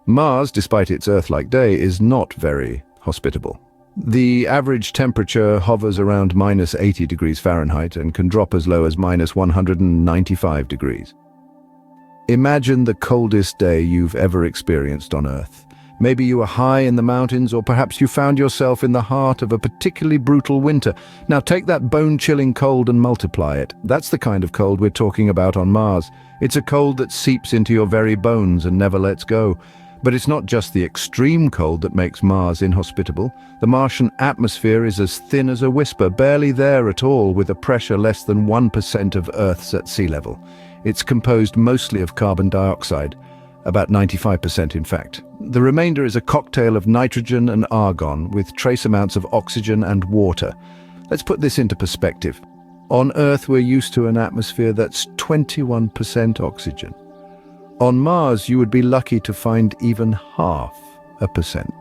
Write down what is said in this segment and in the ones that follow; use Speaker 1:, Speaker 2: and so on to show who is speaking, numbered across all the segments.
Speaker 1: Mars, despite its Earth-like day, is not very hospitable. The average temperature hovers around -80 degrees Fahrenheit and can drop as low as -195 degrees. Imagine the coldest day you've ever experienced on Earth. Maybe you were high in the mountains, or perhaps you found yourself in the heart of a particularly brutal winter. Now take that bone-chilling cold and multiply it. That's the kind of cold we're talking about on Mars. It's a cold that seeps into your very bones and never lets go. But it's not just the extreme cold that makes Mars inhospitable. The Martian atmosphere is as thin as a whisper, barely there at all, with a pressure less than 1% of Earth's at sea level. It's composed mostly of carbon dioxide, about 95% in fact. The remainder is a cocktail of nitrogen and argon, with trace amounts of oxygen and water. Let's put this into perspective. On Earth, we're used to an atmosphere that's 21% oxygen. On Mars, you would be lucky to find even 0.5%.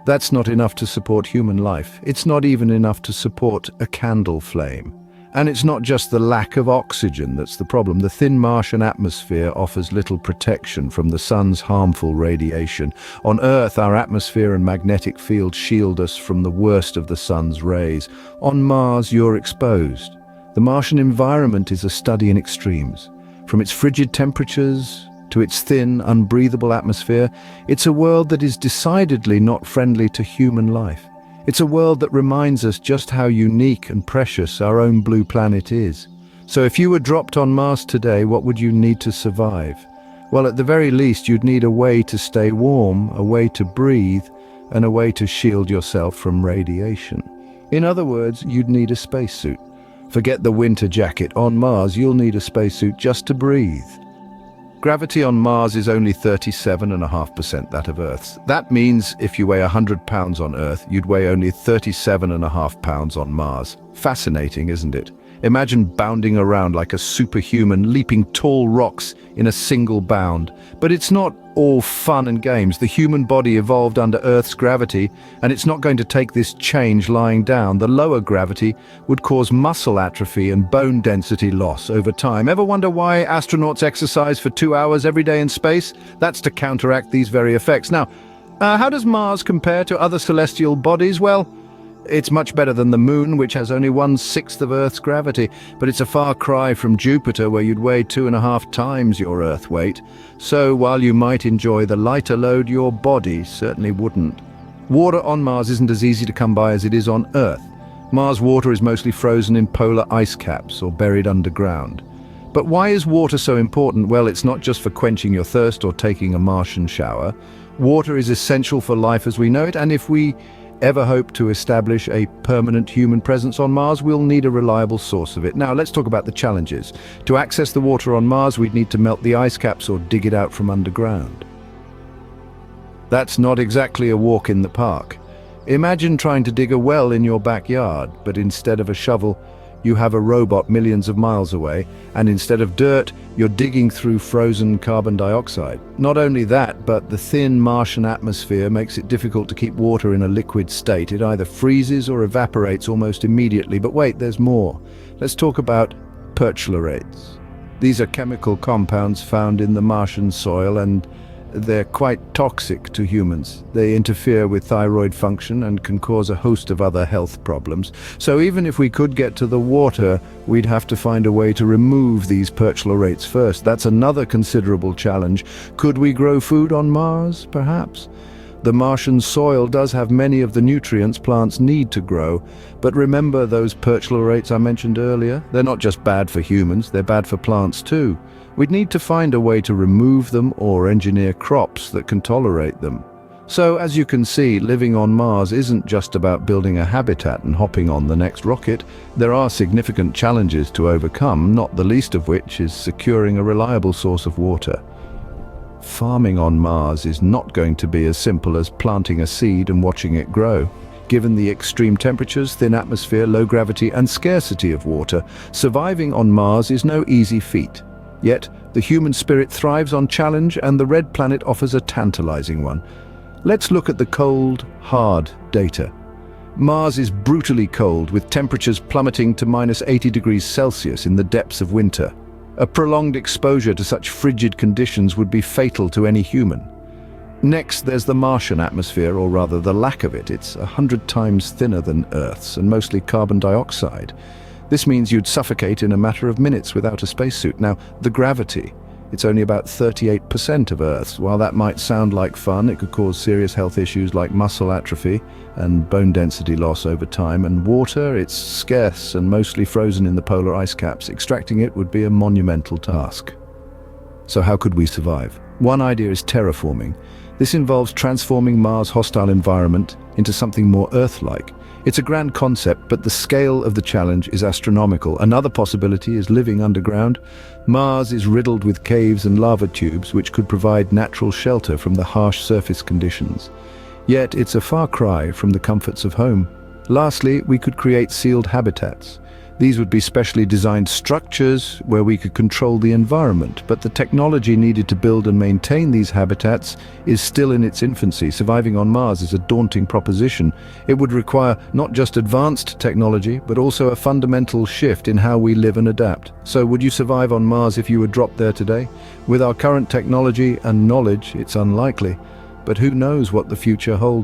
Speaker 1: That's not enough to support human life. It's not even enough to support a candle flame. And it's not just the lack of oxygen that's the problem. The thin Martian atmosphere offers little protection from the sun's harmful radiation. On Earth, our atmosphere and magnetic field shield us from the worst of the sun's rays. On Mars, you're exposed. The Martian environment is a study in extremes. From its frigid temperatures to its thin, unbreathable atmosphere, it's a world that is decidedly not friendly to human life. It's a world that reminds us just how unique and precious our own blue planet is. So if you were dropped on Mars today, what would you need to survive? Well, at the very least, you'd need a way to stay warm, a way to breathe, and a way to shield yourself from radiation. In other words, you'd need a spacesuit. Forget the winter jacket. On Mars, you'll need a spacesuit just to breathe. Gravity on Mars is only 37.5% that of Earth's. That means if you weigh 100 pounds on Earth, you'd weigh only 37.5 pounds on Mars. Fascinating, isn't it? Imagine bounding around like a superhuman, leaping tall rocks in a single bound. But it's not all fun and games. The human body evolved under Earth's gravity, and it's not going to take this change lying down. The lower gravity would cause muscle atrophy and bone density loss over time. Ever wonder why astronauts exercise for 2 hours every day in space? That's to counteract these very effects. Now, how does Mars compare to other celestial bodies? Well, it's much better than the Moon, which has only 1/6 of Earth's gravity, but it's a far cry from Jupiter, where you'd weigh 2.5 times your Earth weight. So while you might enjoy the lighter load, your body certainly wouldn't. Water on Mars isn't as easy to come by as it is on Earth. Mars water is mostly frozen in polar ice caps or buried underground. But why is water so important? Well, it's not just for quenching your thirst or taking a Martian shower. Water is essential for life as we know it, and if we ever hope to establish a permanent human presence on Mars, we'll need a reliable source of it. Now, let's talk about the challenges. To access the water on Mars, we'd need to melt the ice caps or dig it out from underground. That's not exactly a walk in the park. Imagine trying to dig a well in your backyard, but instead of a shovel, you have a robot millions of miles away, and instead of dirt, you're digging through frozen carbon dioxide. Not only that, but the thin Martian atmosphere makes it difficult to keep water in a liquid state. It either freezes or evaporates almost immediately. But wait, there's more. Let's talk about perchlorates. These are chemical compounds found in the Martian soil, and they're quite toxic to humans. They interfere with thyroid function and can cause a host of other health problems. So even if we could get to the water, we'd have to find a way to remove these perchlorates first. That's another considerable challenge. Could we grow food on Mars, perhaps? The Martian soil does have many of the nutrients plants need to grow, but remember those perchlorates I mentioned earlier? They're not just bad for humans, they're bad for plants too. We'd need to find a way to remove them or engineer crops that can tolerate them. So, as you can see, living on Mars isn't just about building a habitat and hopping on the next rocket. There are significant challenges to overcome, not the least of which is securing a reliable source of water. Farming on Mars is not going to be as simple as planting a seed and watching it grow. Given the extreme temperatures, thin atmosphere, low gravity, and scarcity of water, surviving on Mars is no easy feat. Yet, the human spirit thrives on challenge, and the red planet offers a tantalizing one. Let's look at the cold, hard data. Mars is brutally cold, with temperatures plummeting to -80 degrees Celsius in the depths of winter. A prolonged exposure to such frigid conditions would be fatal to any human. Next, there's the Martian atmosphere, or rather the lack of it. It's 100 times thinner than Earth's and mostly carbon dioxide. This means you'd suffocate in a matter of minutes without a spacesuit. Now, the gravity. It's only about 38% of Earth's. While that might sound like fun, it could cause serious health issues like muscle atrophy and bone density loss over time. And water, it's scarce and mostly frozen in the polar ice caps. Extracting it would be a monumental task. So how could we survive? One idea is terraforming. This involves transforming Mars' hostile environment into something more Earth-like. It's a grand concept, but the scale of the challenge is astronomical. Another possibility is living underground. Mars is riddled with caves and lava tubes, which could provide natural shelter from the harsh surface conditions. Yet it's a far cry from the comforts of home. Lastly, we could create sealed habitats. These would be specially designed structures where we could control the environment, but the technology needed to build and maintain these habitats is still in its infancy. Surviving on Mars is a daunting proposition. It would require not just advanced technology, but also a fundamental shift in how we live and adapt. So would you survive on Mars if you were dropped there today? With our current technology and knowledge, it's unlikely, but who knows what the future holds?